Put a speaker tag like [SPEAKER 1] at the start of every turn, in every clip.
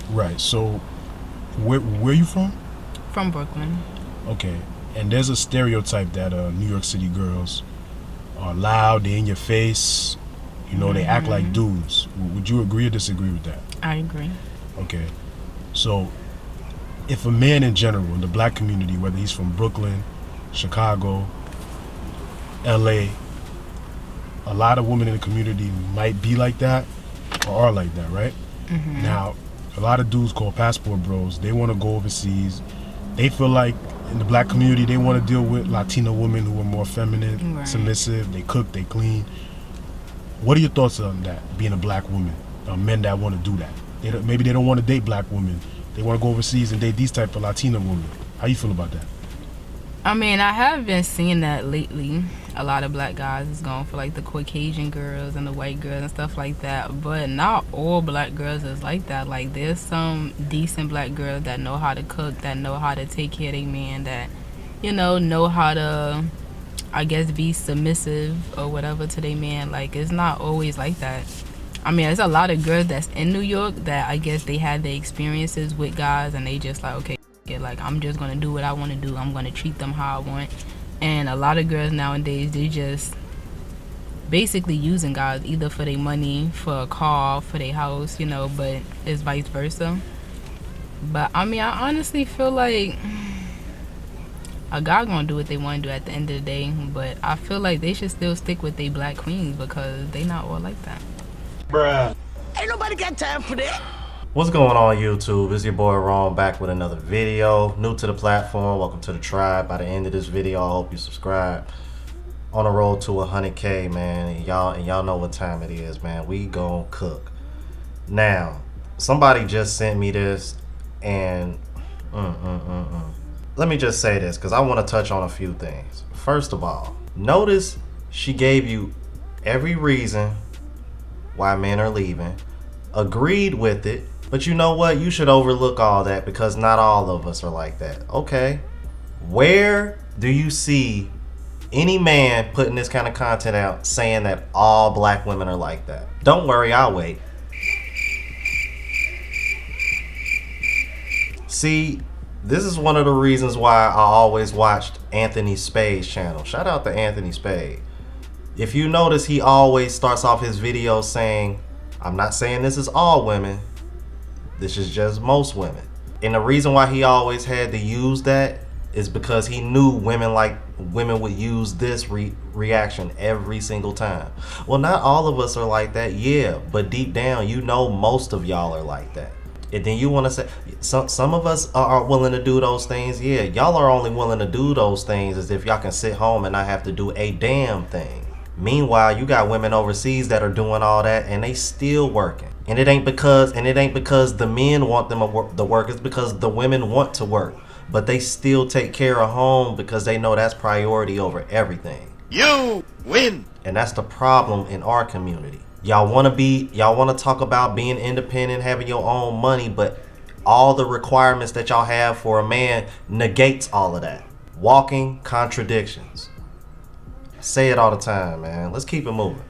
[SPEAKER 1] Right. So, where you from?
[SPEAKER 2] From Brooklyn.
[SPEAKER 1] Okay. And there's a stereotype that New York City girls are loud, they in your face, they act like dudes. Would you agree or disagree with that?
[SPEAKER 2] I agree.
[SPEAKER 1] Okay. So, if a man in general, in the black community, whether he's from Brooklyn, Chicago, LA, a lot of women in the community might be like that or are like that, right? Now, a lot of dudes called passport bros, they want to go overseas. They feel like in the black community, they want to deal with Latino women who are more feminine,
[SPEAKER 2] Right.
[SPEAKER 1] submissive, they cook, they clean. What are your thoughts on that, being a black woman, men that want to do that? Maybe they don't want to date black women. They want to go overseas and date these type of Latina women. How you feel about that?
[SPEAKER 2] I mean, I have been seeing that lately. A lot of black guys is going for like the Caucasian girls and the white girls and stuff like that. But not all black girls is like that. Like, there's some decent black girls that know how to cook, that know how to take care of their man, that, know how to, I guess, be submissive or whatever to their man. Like, it's not always like that. I mean, there's a lot of girls that's in New York that I guess they had their experiences with guys and they just like, okay, like, I'm just gonna do what I want to do. I'm gonna treat them how I want. And a lot of girls nowadays, they just basically using guys either for their money, for a car, for their house, but it's vice versa. But I mean, I honestly feel like a guy gonna do what they want to do at the end of the day. But I feel like they should still stick with their black queens because they not all like that.
[SPEAKER 3] Bruh.
[SPEAKER 4] Ain't nobody got time for that.
[SPEAKER 3] What's going on, YouTube? It's your boy Ron back with another video. New to the platform, welcome to the tribe. By the end of this video, I hope you subscribe. On the road to 100K, man. And y'all know what time it is, man. We gon' cook. Now, somebody just sent me this, and let me just say this, because I want to touch on a few things. First of all, notice she gave you every reason why men are leaving, agreed with it, but you know what? You should overlook all that because not all of us are like that. Okay. Where do you see any man putting this kind of content out saying that all black women are like that? Don't worry, I'll wait. See, this is one of the reasons why I always watched Anthony Spade's channel. Shout out to Anthony Spade. If you notice, he always starts off his videos saying, I'm not saying this is all women, this is just most women. And the reason why he always had to use that is because he knew women would use this reaction every single time. Well, not all of us are like that, yeah, but deep down, most of y'all are like that. And then you want to say, some of us are willing to do those things, yeah. Y'all are only willing to do those things as if y'all can sit home and not have to do a damn thing. Meanwhile, you got women overseas that are doing all that and they still working. And it ain't because the men want them to work, it's because the women want to work. But they still take care of home because they know that's priority over everything.
[SPEAKER 4] You win.
[SPEAKER 3] And that's the problem in our community. Y'all want to talk about being independent, having your own money, but all the requirements that y'all have for a man negates all of that. Walking contradictions. Say it all the time, man. Let's keep it moving.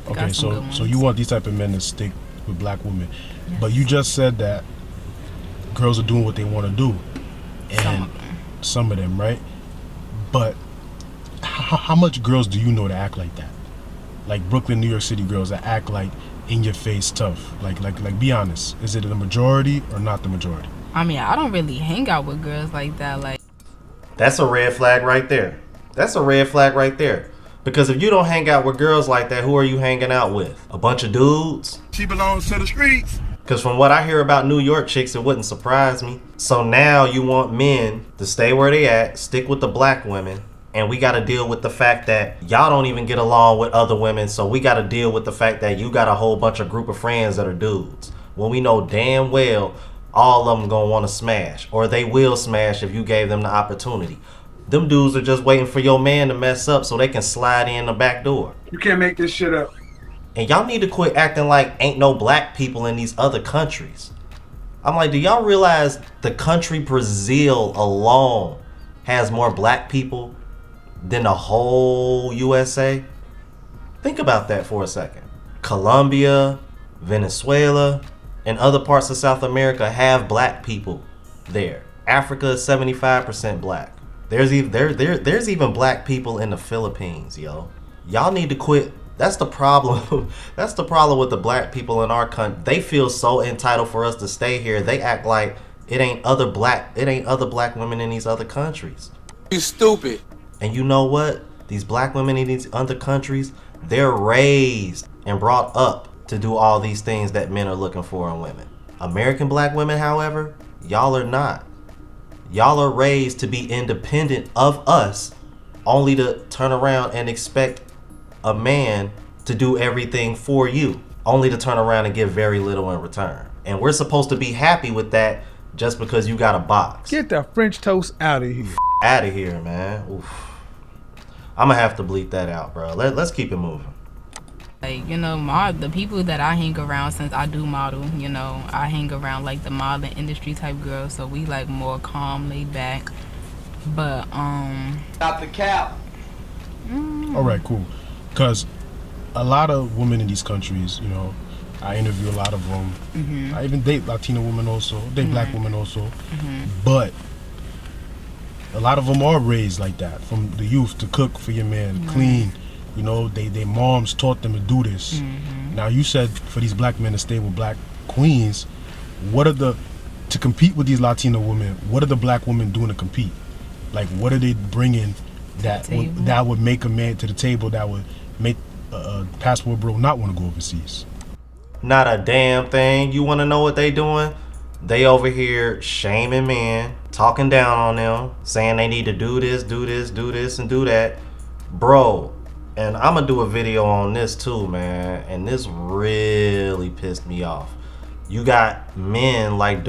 [SPEAKER 1] Okay, so you want these type of men to stick with black women.
[SPEAKER 2] Yes.
[SPEAKER 1] But you just said that girls are doing what they want to do. And some of them, right? But how much girls do you know that act like that? Like Brooklyn, New York City girls that act like in your face tough. Like be honest. Is it the majority or not the majority?
[SPEAKER 2] I mean, I don't really hang out with girls like that. Like,
[SPEAKER 3] that's a red flag right there. That's a red flag right there. Because if you don't hang out with girls like that, who are you hanging out with? A bunch of dudes?
[SPEAKER 4] She belongs to the streets.
[SPEAKER 3] Because from what I hear about New York chicks, it wouldn't surprise me. So now you want men to stay where they at, stick with the black women, and we got to deal with the fact that y'all don't even get along with other women, so we got to deal with the fact that you got a whole bunch of group of friends that are dudes. When we know damn well all of them gonna want to smash, or they will smash if you gave them the opportunity. Them dudes are just waiting for your man to mess up so they can slide in the back door.
[SPEAKER 5] You can't make this shit up.
[SPEAKER 3] And y'all need to quit acting like ain't no black people in these other countries. I'm like, do y'all realize the country Brazil alone has more black people than the whole USA? Think about that for a second. Colombia, Venezuela, and other parts of South America have black people there. Africa is 75% black. There's even black people in the Philippines, yo. Y'all need to quit. That's the problem. That's the problem with the black people in our country. They feel so entitled for us to stay here. They act like it ain't other black women in these other countries.
[SPEAKER 4] You stupid.
[SPEAKER 3] And you know what? These black women in these other countries, they're raised and brought up to do all these things that men are looking for in women. American black women, however, y'all are not. Y'all are raised to be independent of us, only to turn around and expect a man to do everything for you, only to turn around and give very little in return. And we're supposed to be happy with that just because you got a box.
[SPEAKER 5] Get that French toast out of here.
[SPEAKER 3] Out of here, man. Oof. I'm gonna have to bleep that out, bro. Let's keep it moving.
[SPEAKER 2] Like, you know, the people that I hang around, since I do model, you know, I hang around like the modeling industry type girls, so we like more calm, laid back. But
[SPEAKER 4] Stop the cap.
[SPEAKER 1] All right, cool. Because a lot of women in these countries, you know, I interview a lot of them.
[SPEAKER 2] Mm-hmm.
[SPEAKER 1] I even date Latino women also, date black women also. But a lot of them are raised like that from the youth, to cook for your man, clean. You know, they moms taught them to do this. Now, you said for these black men to stay with black queens, to compete with these Latino women, what are the black women doing to compete? Like, what are they bringing that would make a man to the table, that would make a passport bro not want to go overseas?
[SPEAKER 3] Not a damn thing. You want to know what they doing? They over here shaming men, talking down on them, saying they need to do this, and do that. Bro, and I'm going to do a video on this too, man. And this really pissed me off. You got men like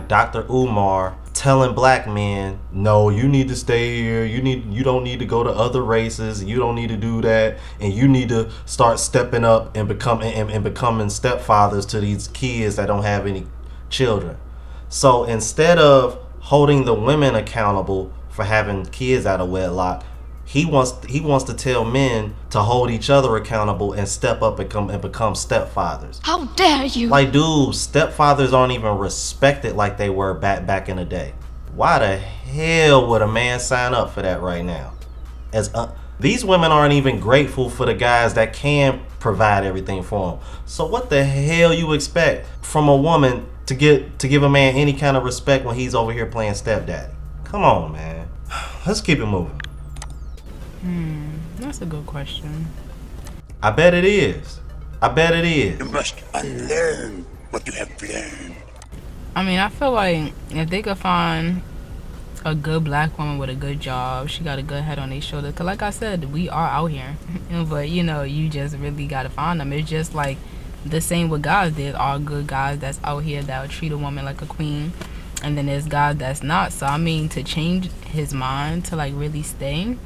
[SPEAKER 3] Dr. Umar telling black men, no, you need to stay here. You don't need to go to other races. You don't need to do that. And you need to start stepping up and becoming stepfathers to these kids that don't have any children. So instead of holding the women accountable for having kids out of wedlock, he wants to tell men to hold each other accountable and step up and become stepfathers.
[SPEAKER 6] How dare you?
[SPEAKER 3] Like, dude, stepfathers aren't even respected like they were back in the day. Why the hell would a man sign up for that right now? These women aren't even grateful for the guys that can provide everything for them. So what the hell you expect from a woman to give a man any kind of respect when he's over here playing stepdaddy? Come on, man. Let's keep it moving.
[SPEAKER 2] That's a good question.
[SPEAKER 3] I bet it is.
[SPEAKER 4] You must unlearn what you have learned.
[SPEAKER 2] I mean, I feel like if they could find a good black woman with a good job, she got a good head on their shoulders. Because like I said, we are out here. But, you know, you just really got to find them. It's just like the same with guys. There's all good guys that's out here that will treat a woman like a queen. And then there's guys that's not. So, I mean, to change his mind to, like, really stay,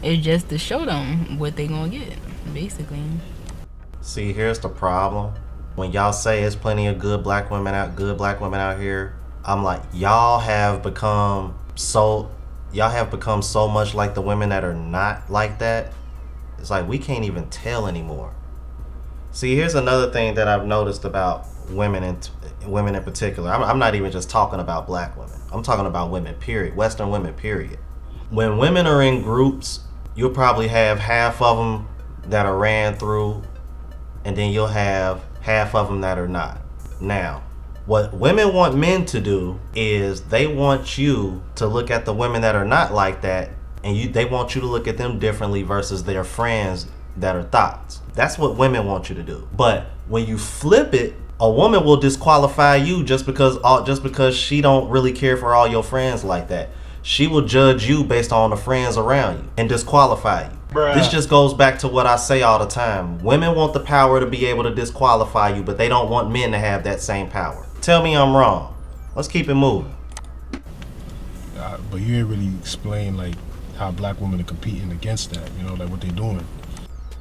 [SPEAKER 2] it's just to show them what they gonna get, basically.
[SPEAKER 3] See, here's the problem. When y'all say there's plenty of good black women out here, I'm like, y'all have become so much like the women that are not like that. It's like we can't even tell anymore. See, here's another thing that I've noticed about women in particular. I'm not even just talking about black women. I'm talking about women, period. Western women, period. When women are in groups, you'll probably have half of them that are ran through, and then you'll have half of them that are not. Now, what women want men to do is they want you to look at the women that are not like that, and they want you to look at them differently versus their friends that are thoughts. That's what women want you to do. But when you flip it, a woman will disqualify you just because she don't really care for all your friends like that. She will judge you based on the friends around you and disqualify you. Bruh. This just goes back to what I say all the time. Women want the power to be able to disqualify you, but they don't want men to have that same power. Tell me I'm wrong. Let's keep it moving.
[SPEAKER 1] But you didn't really explain like how black women are competing against that, you know, like what they're doing.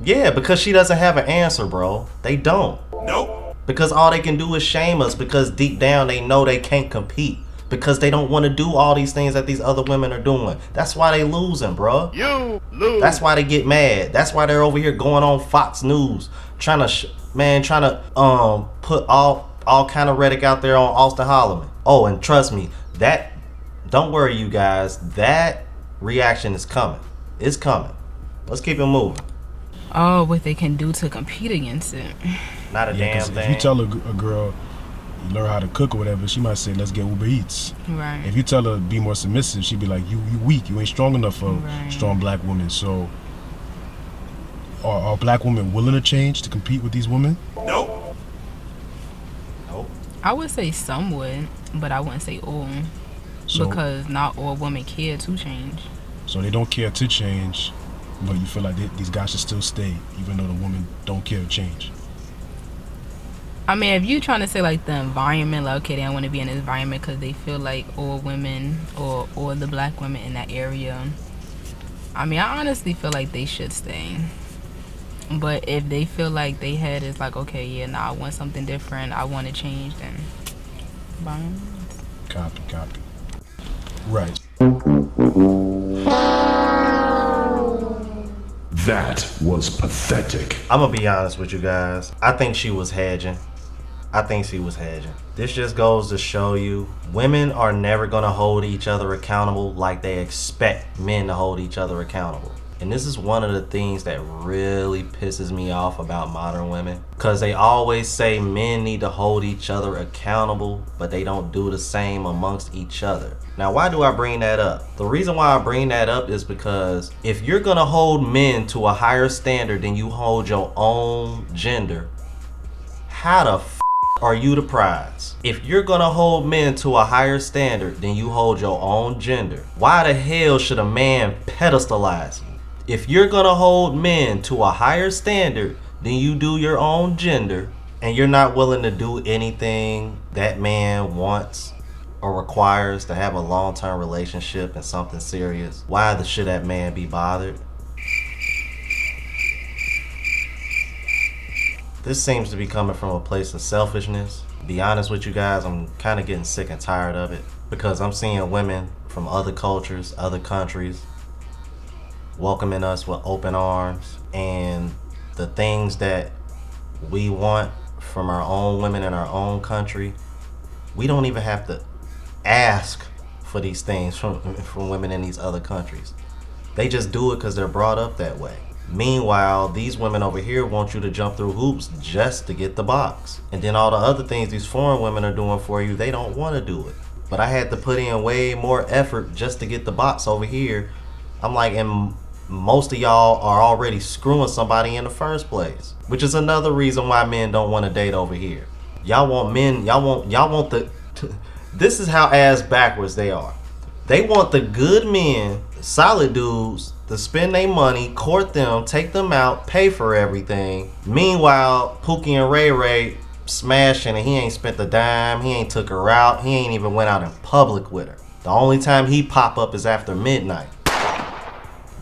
[SPEAKER 3] Yeah, because she doesn't have an answer, bro. They don't.
[SPEAKER 4] Nope.
[SPEAKER 3] Because all they can do is shame us, because deep down they know they can't compete. Because they don't want to do all these things that these other women are doing. That's why they losing, bro.
[SPEAKER 4] You lose.
[SPEAKER 3] That's why they get mad. That's why they're over here going on Fox News, trying to put all all kind of rhetoric out there on Austin Holloman. Oh, and trust me, don't worry, you guys, that reaction is coming. It's coming. Let's keep it moving.
[SPEAKER 2] Oh, what they can do to compete against it.
[SPEAKER 3] Not a damn
[SPEAKER 1] 'cause
[SPEAKER 3] thing.
[SPEAKER 1] if you tell a girl you learn how to cook or whatever, she might say, let's get Uber Eats.
[SPEAKER 2] Right.
[SPEAKER 1] If you tell her be more submissive, she'd be like, you weak, you ain't strong enough for
[SPEAKER 2] Right.
[SPEAKER 1] strong black women. So are black women willing to change to compete with these women?
[SPEAKER 3] Nope.
[SPEAKER 2] I would say some would, but I wouldn't say all.
[SPEAKER 1] So,
[SPEAKER 2] Because not all women care to change.
[SPEAKER 1] so they don't care to change, but you feel like these guys should still stay, even though the women don't care to change.
[SPEAKER 2] I mean, if you're trying to say like the environment, like okay, they don't want to be in this environment because they feel like all women or the black women in that area. I mean, I honestly feel like they should stay. But if they feel like they head is like, okay, yeah, nah, I want something different, I want to change, then by all means.
[SPEAKER 1] Copy. Right.
[SPEAKER 6] That was pathetic.
[SPEAKER 3] I'm gonna be honest with you guys. I think she was hedging. This just goes to show you women are never gonna hold each other accountable like they expect men to hold each other accountable. And this is one of the things that really pisses me off about modern women. Because they always say men need to hold each other accountable, but they don't do the same amongst each other. Now, why do I bring that up? The reason why I bring that up is because if you're gonna hold men to a higher standard than you hold your own gender, how the f are you the prize? If you're gonna hold men to a higher standard than you hold your own gender, why the hell should a man pedestalize you? If you're gonna hold men to a higher standard than you do your own gender, and you're not willing to do anything that man wants or requires to have a long-term relationship and something serious, why should that man be bothered? This seems to be coming from a place of selfishness. To be honest with you guys, I'm kind of getting sick and tired of it because I'm seeing women from other cultures, other countries, welcoming us with open arms, and the things that we want from our own women in our own country, we don't even have to ask for these things from women in these other countries. They just do it because they're brought up that way. Meanwhile, these women over here want you to jump through hoops just to get the box. And then all the other things these foreign women are doing for you, they don't want to do it. But I had to put in way more effort just to get the box over here. I'm like, and most of y'all are already screwing somebody in the first place, which is another reason why men don't want to date over here. Y'all want this is how ass backwards they are. They want the good men, solid dudes, to spend their money, court them, take them out, pay for everything. Meanwhile, Pookie and Ray Ray smashing and he ain't spent a dime, he ain't took her out, he ain't even went out in public with her. The only time he pop up is after midnight.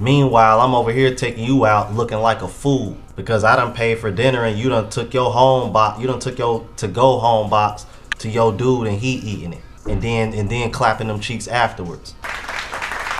[SPEAKER 3] Meanwhile, I'm over here taking you out looking like a fool because I done paid for dinner and you done took your home box, you done took your to-go home box to your dude and he eating it. And then clapping them cheeks afterwards.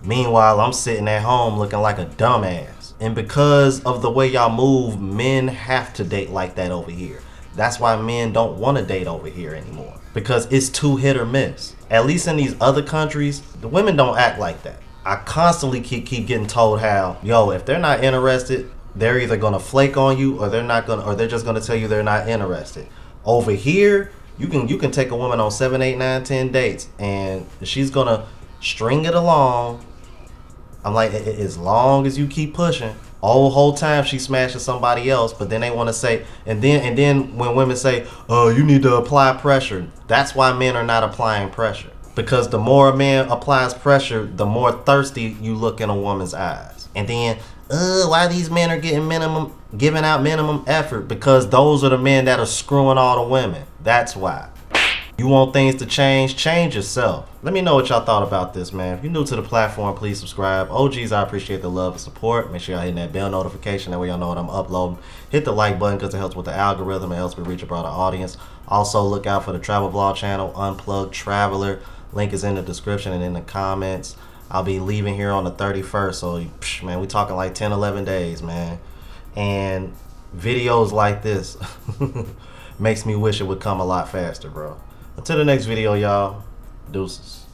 [SPEAKER 3] Meanwhile, I'm sitting at home looking like a dumbass. And because of the way y'all move, men have to date like that over here. That's why men don't want to date over here anymore. Because it's too hit or miss. At least in these other countries, the women don't act like that. I constantly keep getting told how, yo, if they're not interested, they're either gonna flake on you or they're just gonna tell you they're not interested. Over here, you can take a woman on 7, 8, 9, 10 dates and she's gonna string it along. I'm like, as long as you keep pushing, whole time she smashing somebody else, but then they want to say, and then when women say, oh, you need to apply pressure, that's why men are not applying pressure. Because the more a man applies pressure, the more thirsty you look in a woman's eyes. And then, why these men are giving out minimum effort? Because those are the men that are screwing all the women. That's why. You want things to change yourself. Let me know what y'all thought about this, man. If you're new to the platform, please subscribe. OGs, I appreciate the love and support. Make sure y'all hitting that bell notification. That way y'all know what I'm uploading. Hit the like button because it helps with the algorithm. It helps me reach a broader audience. Also, look out for the travel vlog channel, Unplugged Traveler. Link is in the description and in the comments. I'll be leaving here on the 31st. So, man, we talking like 10, 11 days, man. And videos like this. makes me wish it would come a lot faster, bro. Until the next video, y'all. Deuces.